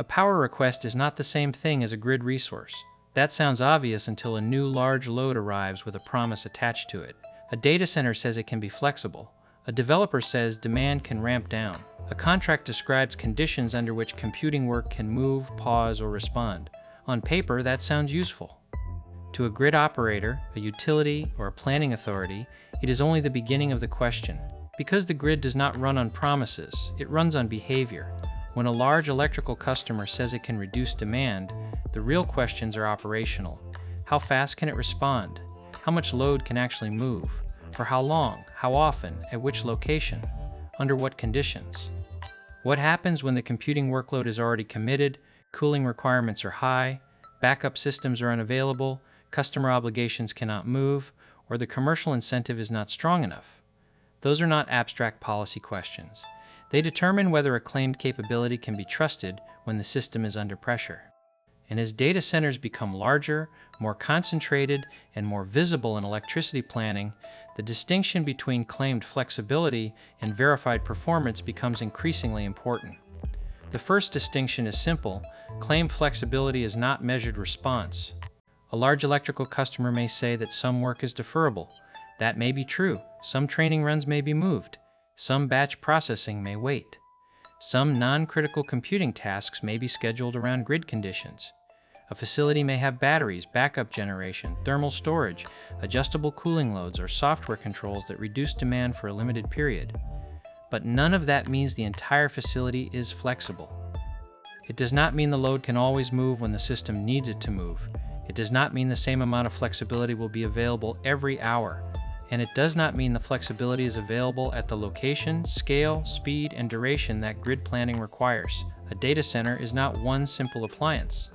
A power request is not the same thing as a grid resource. That sounds obvious until a new large load arrives with a promise attached to it. A data center says it can be flexible. A developer says demand can ramp down. A contract describes conditions under which computing work can move, pause, or respond. On paper, that sounds useful. To a grid operator, a utility, or a planning authority, it is only the beginning of the question. Because the grid does not run on promises, it runs on behavior. When a large electrical customer says it can reduce demand, the real questions are operational. How fast can it respond? How much load can actually move? For how long? How often? At which location? Under what conditions? What happens when the computing workload is already committed, cooling requirements are high, backup systems are unavailable, customer obligations cannot move, or the commercial incentive is not strong enough? Those are not abstract policy questions. They determine whether a claimed capability can be trusted when the system is under pressure. And as data centers become larger, more concentrated, and more visible in electricity planning, the distinction between claimed flexibility and verified performance becomes increasingly important. The first distinction is simple. Claimed flexibility is not measured response. A large electrical customer may say that some work is deferrable. That may be true. Some training runs may be moved. Some batch processing may wait. Some non-critical computing tasks may be scheduled around grid conditions. A facility may have batteries, backup generation, thermal storage, adjustable cooling loads, or software controls that reduce demand for a limited period. But none of that means the entire facility is flexible. It does not mean the load can always move when the system needs it to move. It does not mean the same amount of flexibility will be available every hour. And it does not mean the flexibility is available at the location, scale, speed, and duration that grid planning requires. A data center is not one simple appliance.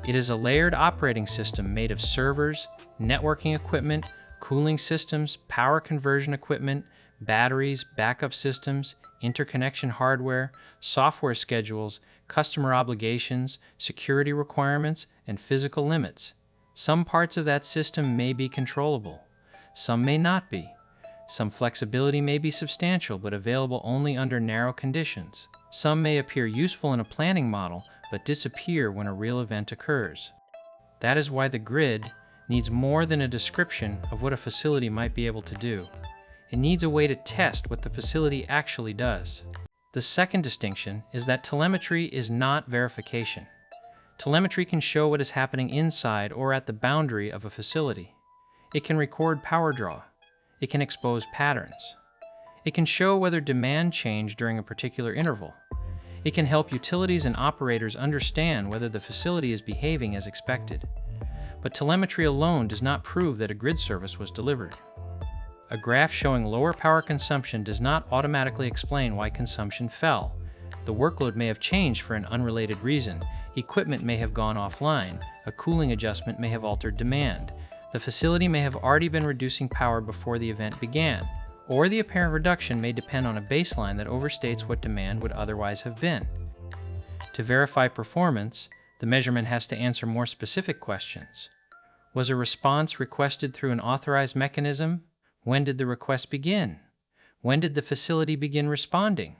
It is a layered operating system made of servers, networking equipment, cooling systems, power conversion equipment, batteries, backup systems, interconnection hardware, software schedules, customer obligations, security requirements, and physical limits. Some parts of that system may be controllable. Some may not be. Some flexibility may be substantial but available only under narrow conditions. Some may appear useful in a planning model but disappear when a real event occurs. That is why the grid needs more than a description of what a facility might be able to do. It needs a way to test what the facility actually does. The second distinction is that telemetry is not verification. Telemetry can show what is happening inside or at the boundary of a facility. It can record power draw. It can expose patterns. It can show whether demand changed during a particular interval. It can help utilities and operators understand whether the facility is behaving as expected. But telemetry alone does not prove that a grid service was delivered. A graph showing lower power consumption does not automatically explain why consumption fell. The workload may have changed for an unrelated reason. Equipment may have gone offline. A cooling adjustment may have altered demand. The facility may have already been reducing power before the event began, or the apparent reduction may depend on a baseline that overstates what demand would otherwise have been. To verify performance, the measurement has to answer more specific questions. Was a response requested through an authorized mechanism? When did the request begin? When did the facility begin responding?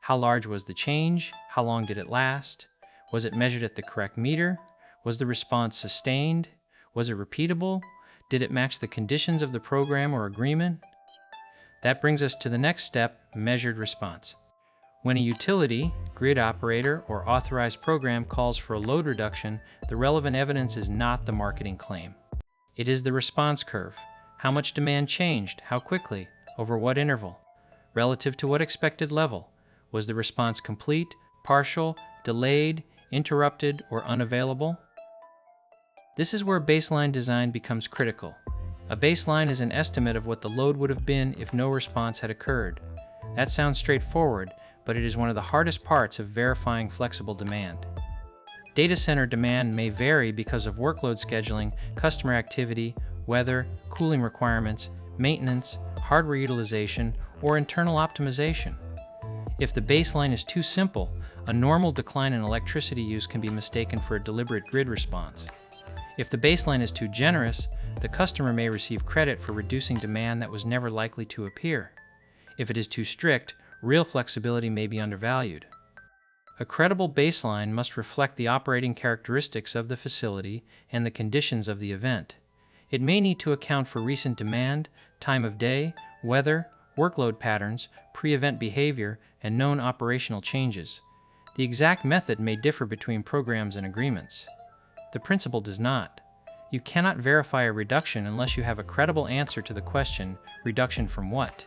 How large was the change? How long did it last? Was it measured at the correct meter? Was the response sustained? Was it repeatable? Did it match the conditions of the program or agreement? That brings us to the next step, measured response. When a utility, grid operator, or authorized program calls for a load reduction, the relevant evidence is not the marketing claim. It is the response curve. How much demand changed? How quickly? Over what interval? Relative to what expected level? Was the response complete, partial, delayed, interrupted, or unavailable? This is where baseline design becomes critical. A baseline is an estimate of what the load would have been if no response had occurred. That sounds straightforward, but it is one of the hardest parts of verifying flexible demand. Data center demand may vary because of workload scheduling, customer activity, weather, cooling requirements, maintenance, hardware utilization, or internal optimization. If the baseline is too simple, a normal decline in electricity use can be mistaken for a deliberate grid response. If the baseline is too generous, the customer may receive credit for reducing demand that was never likely to appear. If it is too strict, real flexibility may be undervalued. A credible baseline must reflect the operating characteristics of the facility and the conditions of the event. It may need to account for recent demand, time of day, weather, workload patterns, pre-event behavior, and known operational changes. The exact method may differ between programs and agreements. The principle does not. You cannot verify a reduction unless you have a credible answer to the question, reduction from what?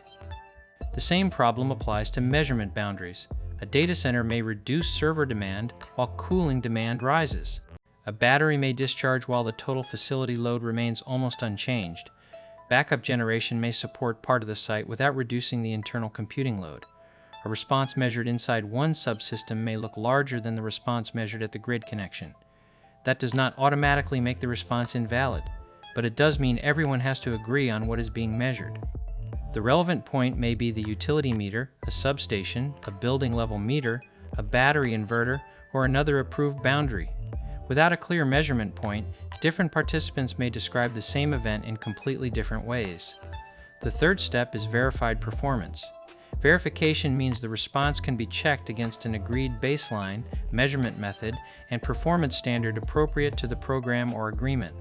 The same problem applies to measurement boundaries. A data center may reduce server demand while cooling demand rises. A battery may discharge while the total facility load remains almost unchanged. Backup generation may support part of the site without reducing the internal computing load. A response measured inside one subsystem may look larger than the response measured at the grid connection. That does not automatically make the response invalid, but it does mean everyone has to agree on what is being measured. The relevant point may be the utility meter, a substation, a building-level meter, a battery inverter, or another approved boundary. Without a clear measurement point, different participants may describe the same event in completely different ways. The third step is verified performance. Verification means the response can be checked against an agreed baseline, measurement method, and performance standard appropriate to the program or agreement.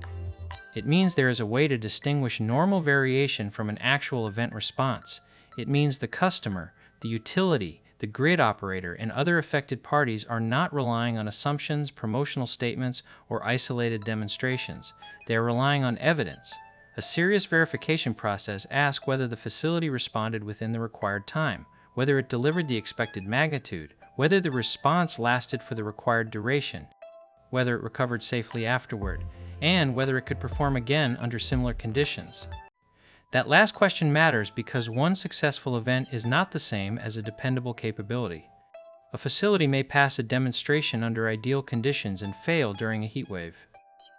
It means there is a way to distinguish normal variation from an actual event response. It means the customer, the utility, the grid operator, and other affected parties are not relying on assumptions, promotional statements, or isolated demonstrations. They are relying on evidence. A serious verification process asks whether the facility responded within the required time, whether it delivered the expected magnitude, whether the response lasted for the required duration, whether it recovered safely afterward, and whether it could perform again under similar conditions. That last question matters because one successful event is not the same as a dependable capability. A facility may pass a demonstration under ideal conditions and fail during a heat wave.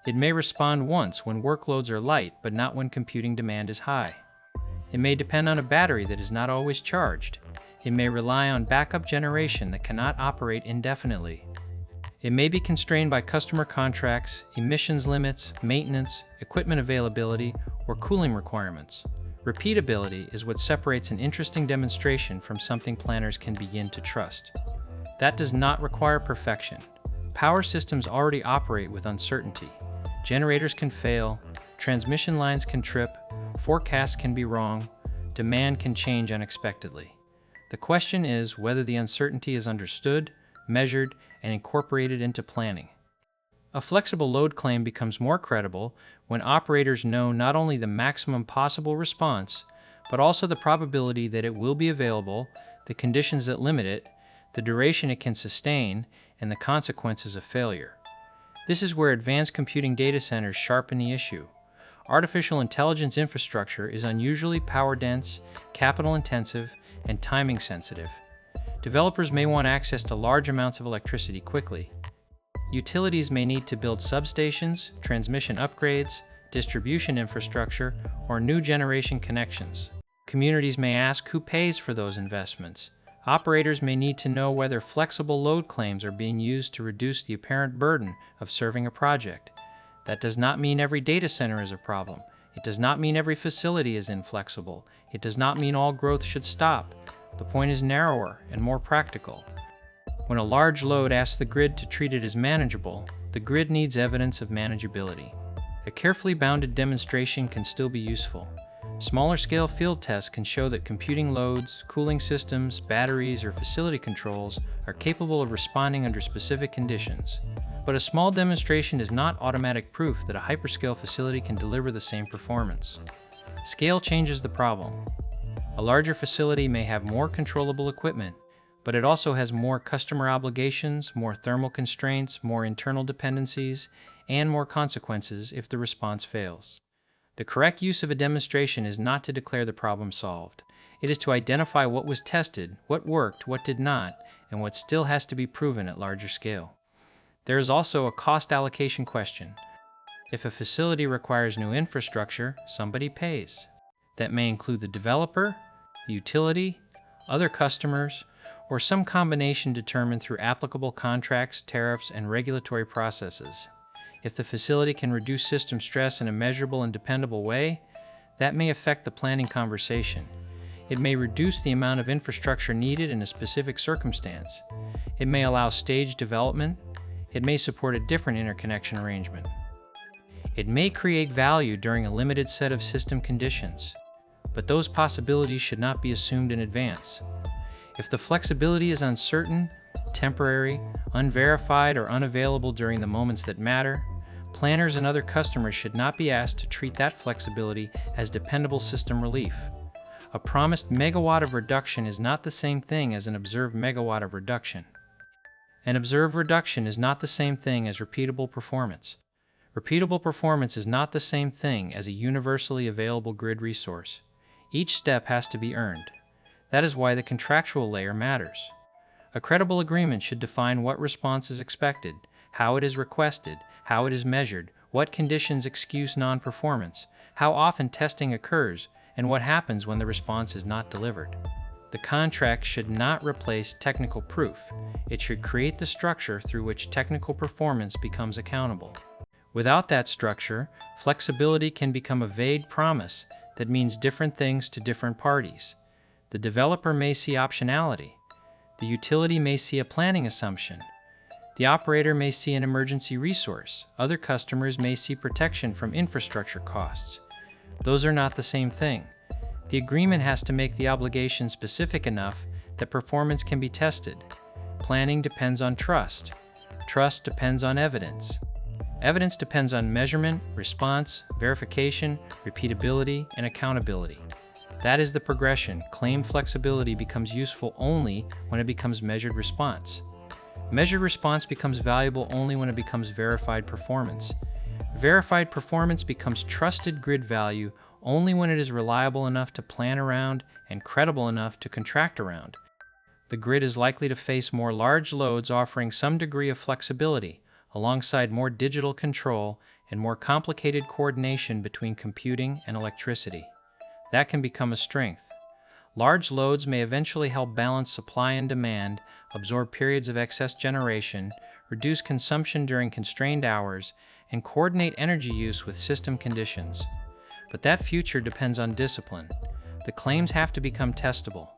It may respond once when workloads are light but not when computing demand is high. It may depend on a battery that is not always charged. It may rely on backup generation that cannot operate indefinitely. It may be constrained by customer contracts, emissions limits, maintenance, equipment availability, or cooling requirements. Repeatability is what separates an interesting demonstration from something planners can begin to trust. That does not require perfection. Power systems already operate with uncertainty. Generators can fail, transmission lines can trip, forecasts can be wrong, demand can change unexpectedly. The question is whether the uncertainty is understood, measured, and incorporated into planning. A flexible load claim becomes more credible when operators know not only the maximum possible response, but also the probability that it will be available, the conditions that limit it, the duration it can sustain, and the consequences of failure. This is where advanced computing data centers sharpen the issue. Artificial intelligence infrastructure is unusually power-dense, capital-intensive, and timing-sensitive. Developers may want access to large amounts of electricity quickly. Utilities may need to build substations, transmission upgrades, distribution infrastructure, or new generation connections. Communities may ask who pays for those investments. Operators may need to know whether flexible load claims are being used to reduce the apparent burden of serving a project. That does not mean every data center is a problem. It does not mean every facility is inflexible. It does not mean all growth should stop. The point is narrower and more practical. When a large load asks the grid to treat it as manageable, the grid needs evidence of manageability. A carefully bounded demonstration can still be useful. Smaller-scale field tests can show that computing loads, cooling systems, batteries, or facility controls are capable of responding under specific conditions. But a small demonstration is not automatic proof that a hyperscale facility can deliver the same performance. Scale changes the problem. A larger facility may have more controllable equipment, but it also has more customer obligations, more thermal constraints, more internal dependencies, and more consequences if the response fails. The correct use of a demonstration is not to declare the problem solved. It is to identify what was tested, what worked, what did not, and what still has to be proven at larger scale. There is also a cost allocation question. If a facility requires new infrastructure, somebody pays. That may include the developer, the utility, other customers, or some combination determined through applicable contracts, tariffs, and regulatory processes. If the facility can reduce system stress in a measurable and dependable way, that may affect the planning conversation. It may reduce the amount of infrastructure needed in a specific circumstance. It may allow staged development. It may support a different interconnection arrangement. It may create value during a limited set of system conditions, but those possibilities should not be assumed in advance. If the flexibility is uncertain, temporary, unverified, or unavailable during the moments that matter, planners and other customers should not be asked to treat that flexibility as dependable system relief. A promised megawatt of reduction is not the same thing as an observed megawatt of reduction. An observed reduction is not the same thing as repeatable performance. Repeatable performance is not the same thing as a universally available grid resource. Each step has to be earned. That is why the contractual layer matters. A credible agreement should define what response is expected, how it is requested, how it is measured, what conditions excuse non-performance, how often testing occurs, and what happens when the response is not delivered. The contract should not replace technical proof. It should create the structure through which technical performance becomes accountable. Without that structure, flexibility can become a vague promise that means different things to different parties. The developer may see optionality. The utility may see a planning assumption. The operator may see an emergency resource. Other customers may see protection from infrastructure costs. Those are not the same thing. The agreement has to make the obligation specific enough that performance can be tested. Planning depends on trust. Trust depends on evidence. Evidence depends on measurement, response, verification, repeatability, and accountability. That is the progression. Claimed flexibility becomes useful only when it becomes measured response. Measured response becomes valuable only when it becomes verified performance. Verified performance becomes trusted grid value only when it is reliable enough to plan around and credible enough to contract around. The grid is likely to face more large loads offering some degree of flexibility, alongside more digital control and more complicated coordination between computing and electricity. That can become a strength. Large loads may eventually help balance supply and demand, absorb periods of excess generation, reduce consumption during constrained hours, and coordinate energy use with system conditions. But that future depends on discipline. The claims have to become testable.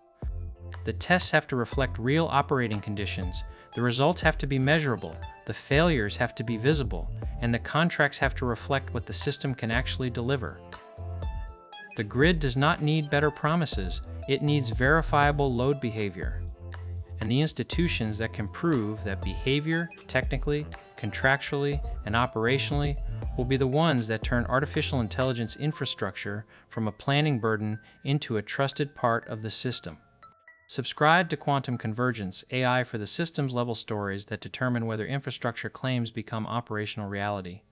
The tests have to reflect real operating conditions. The results have to be measurable. The failures have to be visible. And the contracts have to reflect what the system can actually deliver. The grid does not need better promises. It needs verifiable load behavior. And the institutions that can prove that behavior, technically, contractually, and operationally, will be the ones that turn artificial intelligence infrastructure from a planning burden into a trusted part of the system. Subscribe to Quantum Convergence, AI for the systems-level stories that determine whether infrastructure claims become operational reality.